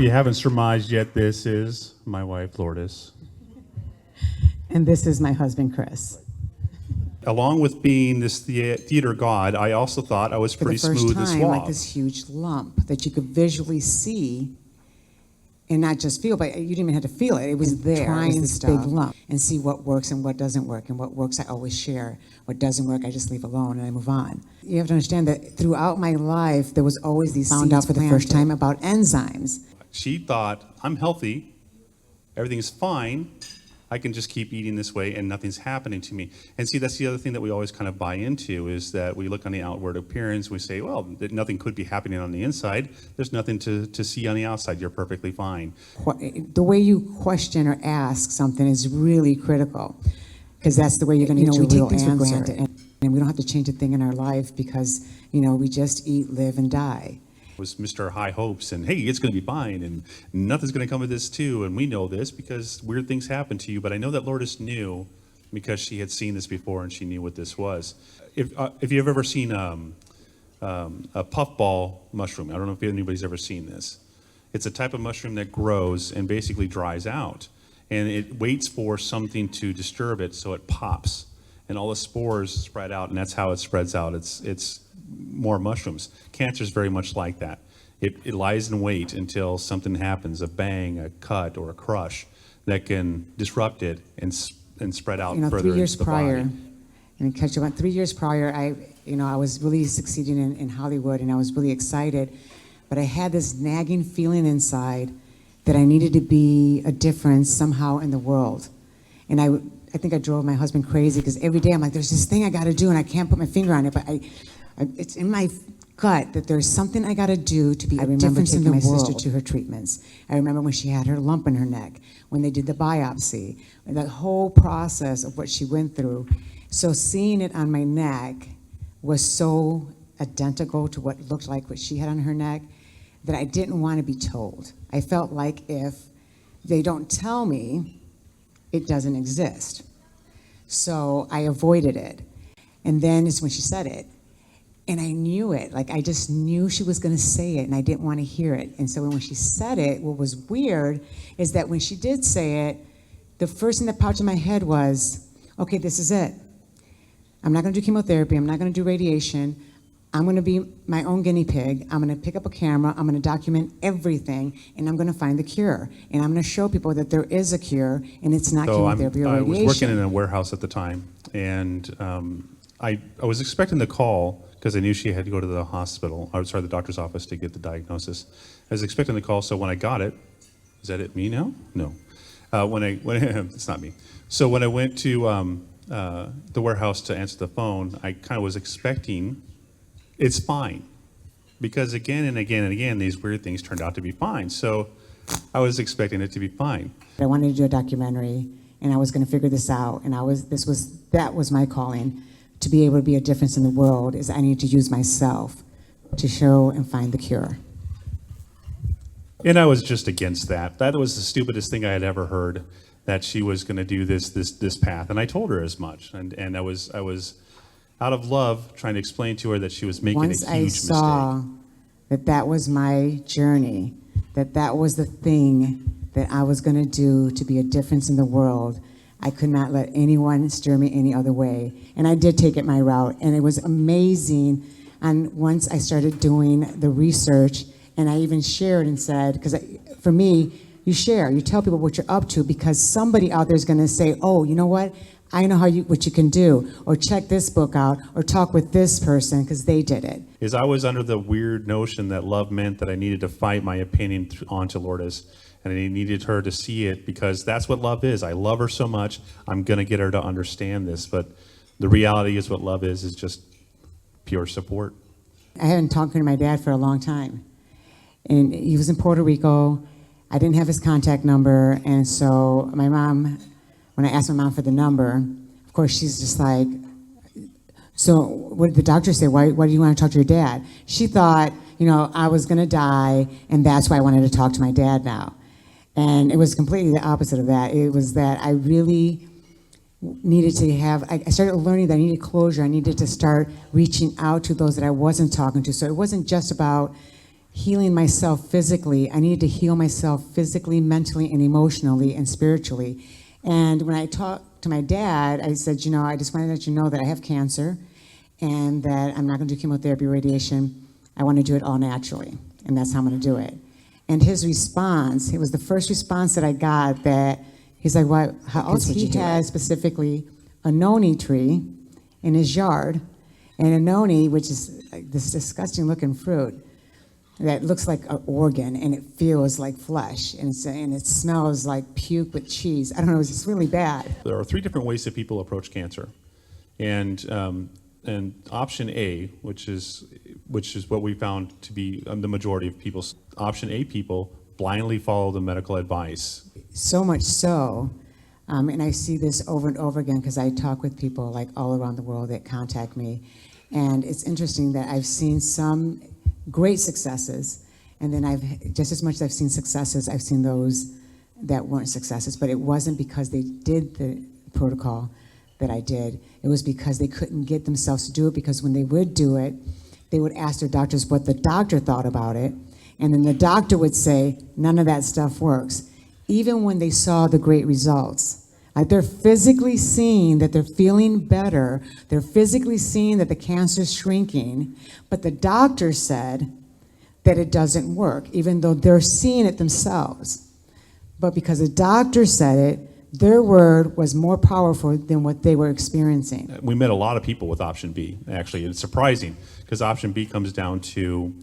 you haven't surmised yet, this is my wife, Lourdes. And this is my husband, Chris. Along with being this theater god, I also thought I was pretty smooth and For the first time, suave. like this huge lump that you could visually see and not just feel, but you didn't even have to feel it. It was there. Try this big lump and see what works and what doesn't work. And what works, I always share. What doesn't work, I just leave alone and I move on. You have to understand that throughout my life, there was always these found out for the first time about enzymes. She thought, I'm healthy, everything's fine, I can just keep eating this way and nothing's happening to me. And see, that's the other thing that we always kind of buy into, is that we look on the outward appearance, we say, well, that nothing could be happening on the inside, there's nothing to see on the outside, you're perfectly fine. The way you question or ask something is really critical, because that's the way you're going to get your real answer. We take things for granted, and we don't have to change a thing in our life because, we just eat, live, and die. Was Mr. High Hopes, and hey, it's going to be fine, and nothing's going to come of this too, and we know this because weird things happen to you, but I know that Lourdes knew because she had seen this before and she knew what this was. If you've ever seen a puffball mushroom, I don't know if anybody's ever seen this. It's a type of mushroom that grows and basically dries out, and it waits for something to disturb it, so it pops, and all the spores spread out, and that's how it spreads out. It's more mushrooms. Cancer is very much like that. It lies in wait until something happens, a bang, a cut, or a crush that can disrupt it and spread out further into the body. 3 years prior, and catch you about 3 years prior, I was really succeeding in Hollywood, and I was really excited, but I had this nagging feeling inside that I needed to be a difference somehow in the world. And I think I drove my husband crazy because every day I'm like, there's this thing I got to do, and I can't put my finger on it, but it's in my gut that there's something I got to do to be a difference in the world. I remember taking my sister to her treatments. I remember when she had her lump in her neck, when they did the biopsy, that whole process of what she went through. So seeing it on my neck was so identical to what looked like what she had on her neck that I didn't want to be told. I felt like if they don't tell me, it doesn't exist. So I avoided it. And then is when she said it. And I knew it, like I just knew she was gonna say it and I didn't wanna hear it. And so when she said it, what was weird is that when she did say it, the first thing that popped in my head was, okay, this is it. I'm not gonna do chemotherapy, I'm not gonna do radiation. I'm gonna be my own guinea pig. I'm gonna pick up a camera, I'm gonna document everything, and I'm gonna find the cure. And I'm gonna show people that there is a cure, and it's not chemotherapy or radiation. I was working in a warehouse at the time, and I was expecting the call, because I knew she had to go to the hospital, the doctor's office to get the diagnosis. I was expecting the call, so when I got it, is that it me now? No. It's not me. So when I went to the warehouse to answer the phone, I kind of was expecting, it's fine. Because again and again and again, these weird things turned out to be fine. So I was expecting it to be fine. I wanted to do a documentary, and I was gonna figure this out, and that was my calling. To be able to be a difference in the world is I need to use myself to show and find the cure. And I was just against that. That was the stupidest thing I had ever heard, that she was going to do this path. And I told her as much. And I was out of love trying to explain to her that she was making a huge mistake. Once I saw that was my journey, that was the thing that I was going to do to be a difference in the world, I could not let anyone steer me any other way. And I did take it my route, and it was amazing. And once I started doing the research, and I even shared and said, because for me, you share, you tell people what you're up to, because somebody out there is gonna say, oh, you know what? I know what you can do, or check this book out, or talk with this person, because they did it. Is I was under the weird notion that love meant that I needed to fight my opinion onto Lourdes. And I needed her to see it, because that's what love is. I love her so much, I'm gonna get her to understand this. But the reality is what love is just pure support. I hadn't talked to my dad for a long time. And he was in Puerto Rico. I didn't have his contact number. And so my mom, when I asked my mom for the number, of course, she's just like, so what did the doctor say? Why do you want to talk to your dad? She thought, I was gonna die, and that's why I wanted to talk to my dad now. And it was completely the opposite of that. It was that I really needed to I started learning that I needed closure. I needed to start reaching out to those that I wasn't talking to. So it wasn't just about, healing myself physically. I needed to heal myself physically, mentally, and emotionally and spiritually. And when I talked to my dad, I said, I just want to let you know that I have cancer and that I'm not going to do chemotherapy, radiation. I want to do it all naturally, and that's how I'm going to do it. And his response, it was the first response that I got, that he's like, "What? How else would you do it?" He has specifically a noni tree in his yard, and a noni, which is like this disgusting looking fruit that looks like an organ, and it feels like flesh, and it smells like puke with cheese. I don't know, it's just really bad. There are 3 different ways that people approach cancer, and option A, which is what we found to be the majority of people. Option A people blindly follow the medical advice. So much so, and I see this over and over again because I talk with people like all around the world that contact me, and it's interesting that I've seen some great successes, and then just as much as I've seen successes, I've seen those that weren't successes, but it wasn't because they did the protocol that I did. It was because they couldn't get themselves to do it, because when they would do it, they would ask their doctors what the doctor thought about it, and then the doctor would say, none of that stuff works. Even when they saw the great results, like they're physically seeing that they're feeling better, they're physically seeing that the cancer's shrinking, but the doctor said that it doesn't work, even though they're seeing it themselves. But because the doctor said it, their word was more powerful than what they were experiencing. We met a lot of people with option B, actually. It's surprising, because option B comes down to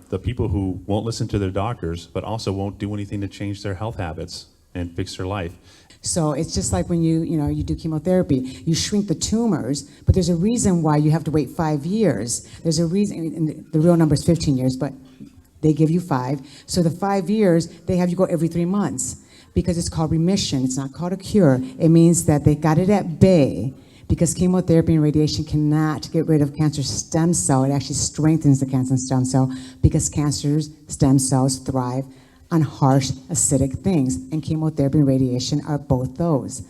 the people who won't listen to their doctors, but also won't do anything to change their health habits and fix their life. So it's just like when you do chemotherapy, you shrink the tumors, but there's a reason why you have to wait 5 years. There's a reason, and the real number is 15 years, but they give you 5. So the 5 years, they have you go every 3 months, because it's called remission. It's not called a cure. It means that they got it at bay, because chemotherapy and radiation cannot get rid of cancer stem cell. It actually strengthens the cancer stem cell, because cancer stem cells thrive on harsh, acidic things, and chemotherapy and radiation are both those.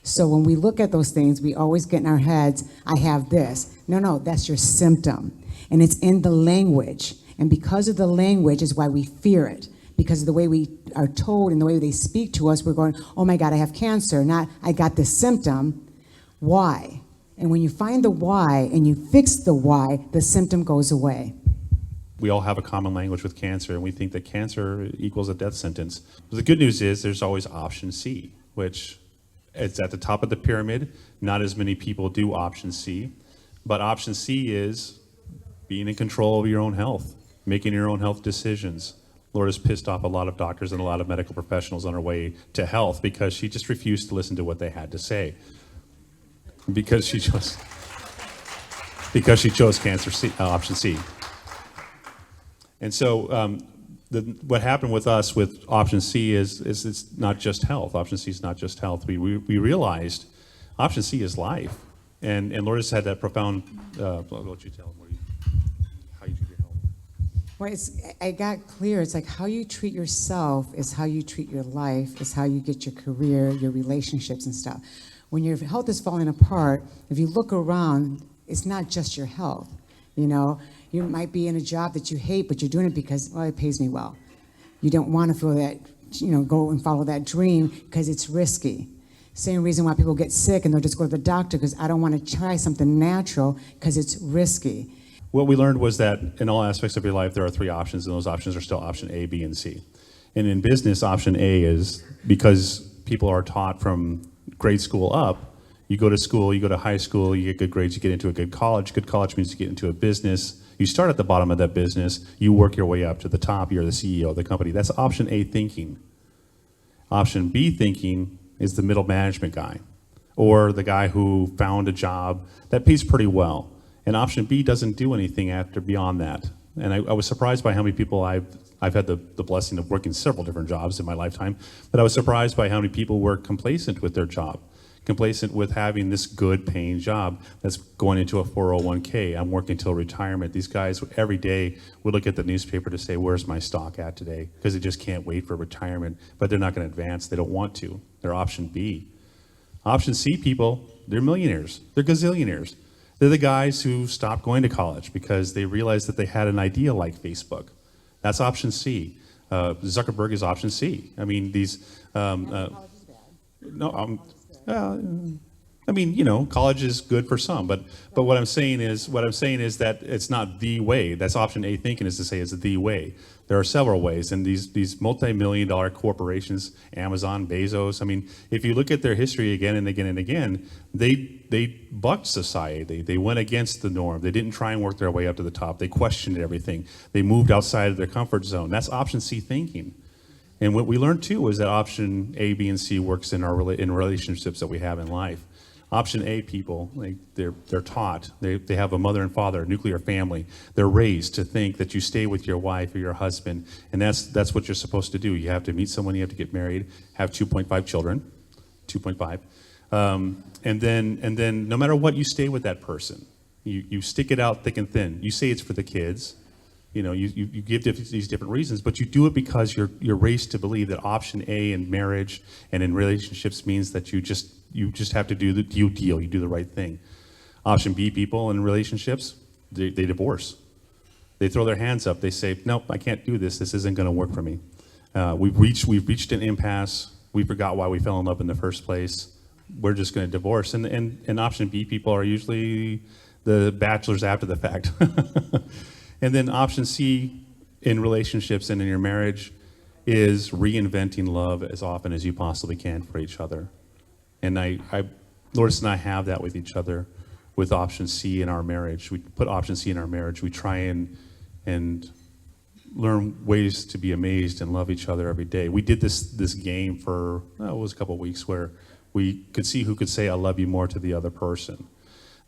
So when we look at those things, we always get in our heads, I have this. No, that's your symptom. And it's in the language. And because of the language is why we fear it. Because of the way we are told and the way they speak to us, we're going, oh my God, I have cancer, not I got this symptom. Why? And when you find the why and you fix the why, the symptom goes away. We all have a common language with cancer, and we think that cancer equals a death sentence. But the good news is there's always option C, which it's at the top of the pyramid. Not as many people do option C, but option C is being in control of your own health, making your own health decisions. Lourdes pissed off a lot of doctors and a lot of medical professionals on her way to health, because she just refused to listen to what they had to say. Because she chose cancer C, option C. And so what happened with us with option C is it's not just health. Option C is not just health. We realized option C is life. And Lourdes had that profound, I'll let you tell them how you treat your health. Well, I got clear. It's like how you treat yourself is how you treat your life, is how you get your career, your relationships and stuff. When your health is falling apart, if you look around, it's not just your health, You might be in a job that you hate, but you're doing it because, it pays me well. You don't want to feel that, go and follow that dream because it's risky. Same reason why people get sick and they'll just go to the doctor, because I don't want to try something natural because it's risky. What we learned was that in all aspects of your life, there are 3 options, and those options are still option A, B, and C. And in business, option A is, because people are taught from grade school up, you go to school, you go to high school, you get good grades, you get into a good college. Good college means you get into a business. You start at the bottom of that business, you work your way up to the top, you're the CEO of the company. That's option A thinking. Option B thinking is the middle management guy, or the guy who found a job that pays pretty well. And option B doesn't do anything after beyond that. And I was surprised by how many people I've had the blessing of working several different jobs in my lifetime, but I was surprised by how many people were complacent with their job. Complacent with having this good paying job that's going into a 401k. I'm working till retirement. These guys every day would look at the newspaper to say, where's my stock at today? Because they just can't wait for retirement, but they're not going to advance. They don't want to. They're option B. Option C people, they're millionaires. They're gazillionaires. They're the guys who stopped going to college because they realized that they had an idea like Facebook. That's option C. Zuckerberg is option C. I mean, no, uh, I mean, college is good for some, but what I'm saying is that it's not the way. That's option A thinking, is to say it's the way. There are several ways, and these multi-million-dollar corporations, Amazon, Bezos. I mean, if you look at their history again and again and again, they bucked society. They went against the norm. They didn't try and work their way up to the top. They questioned everything. They moved outside of their comfort zone. That's option C thinking. And what we learned too is that option A, B, and C works in in relationships that we have in life. Option A people, they're taught, they have a mother and father, nuclear family. They're raised to think that you stay with your wife or your husband, and that's what you're supposed to do. You have to meet someone, you have to get married, have 2.5 children, 2.5, and then no matter what, you stay with that person. You stick it out thick and thin. You say it's for the kids. You give these different reasons, but you do it because you're raised to believe that option A in marriage and in relationships means that you just have to do the deal, you do the right thing. Option B people in relationships, they divorce. They throw their hands up, they say, nope, I can't do this isn't gonna work for me. We've reached an impasse, we forgot why we fell in love in the first place, we're just gonna divorce. And option B people are usually the bachelors after the fact. And then option C in relationships and in your marriage is reinventing love as often as you possibly can for each other. And Lourdes and I have that with each other with option C in our marriage. We put option C in our marriage. We try and learn ways to be amazed and love each other every day. We did this game for, it was a couple of weeks, where we could see who could say I love you more to the other person.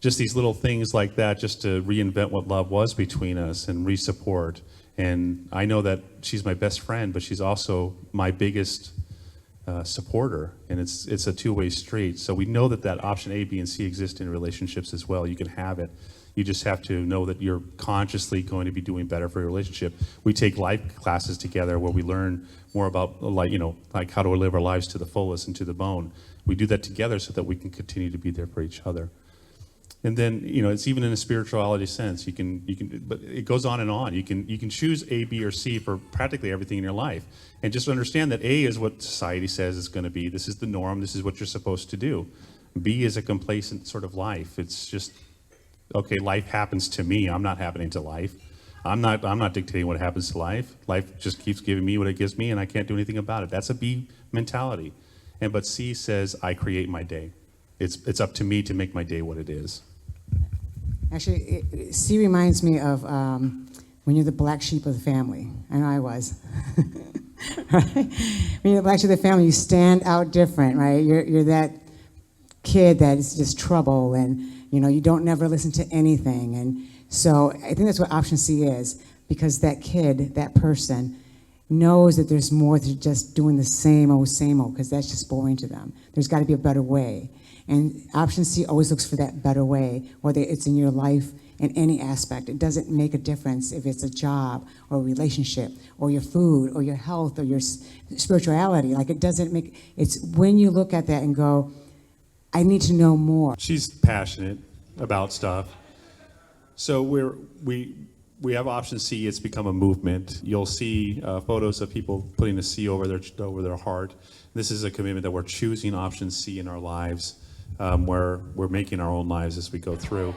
Just these little things like that, just to reinvent what love was between us and re-support. And I know that she's my best friend, but she's also my biggest supporter, and it's a two-way street. So we know that option A, B, and C exist in relationships as well. You can have it. You just have to know that you're consciously going to be doing better for your relationship. We take life classes together where we learn more about like how to live our lives to the fullest and to the bone. We do that together so that we can continue to be there for each other. And then, it's even in a spirituality sense. You can, but it goes on and on. You can choose A, B, or C for practically everything in your life. And just understand that A is what society says it's going to be. This is the norm. This is what you're supposed to do. B is a complacent sort of life. It's just, okay, life happens to me. I'm not happening to life. I'm not dictating what happens to life. Life just keeps giving me what it gives me, and I can't do anything about it. That's a B mentality. But C says, I create my day. It's up to me to make my day what it is. Actually, C reminds me of when you're the black sheep of the family. I know I was. Right? When you're the black sheep of the family, you stand out different, right? You're that kid that is just trouble, and you don't never listen to anything. And so I think that's what option C is, because that kid, that person, knows that there's more than just doing the same old, because that's just boring to them. There's got to be a better way. And option C always looks for that better way, whether it's in your life in any aspect. It doesn't make a difference if it's a job or a relationship or your food or your health or your spirituality. Like, it doesn't make, it's when you look at that and go, I need to know more. She's passionate about stuff. So we have option C. It's become a movement. You'll see photos of people putting a C over their heart. This is a commitment that we're choosing option C in our lives, where we're making our own lives as we go through.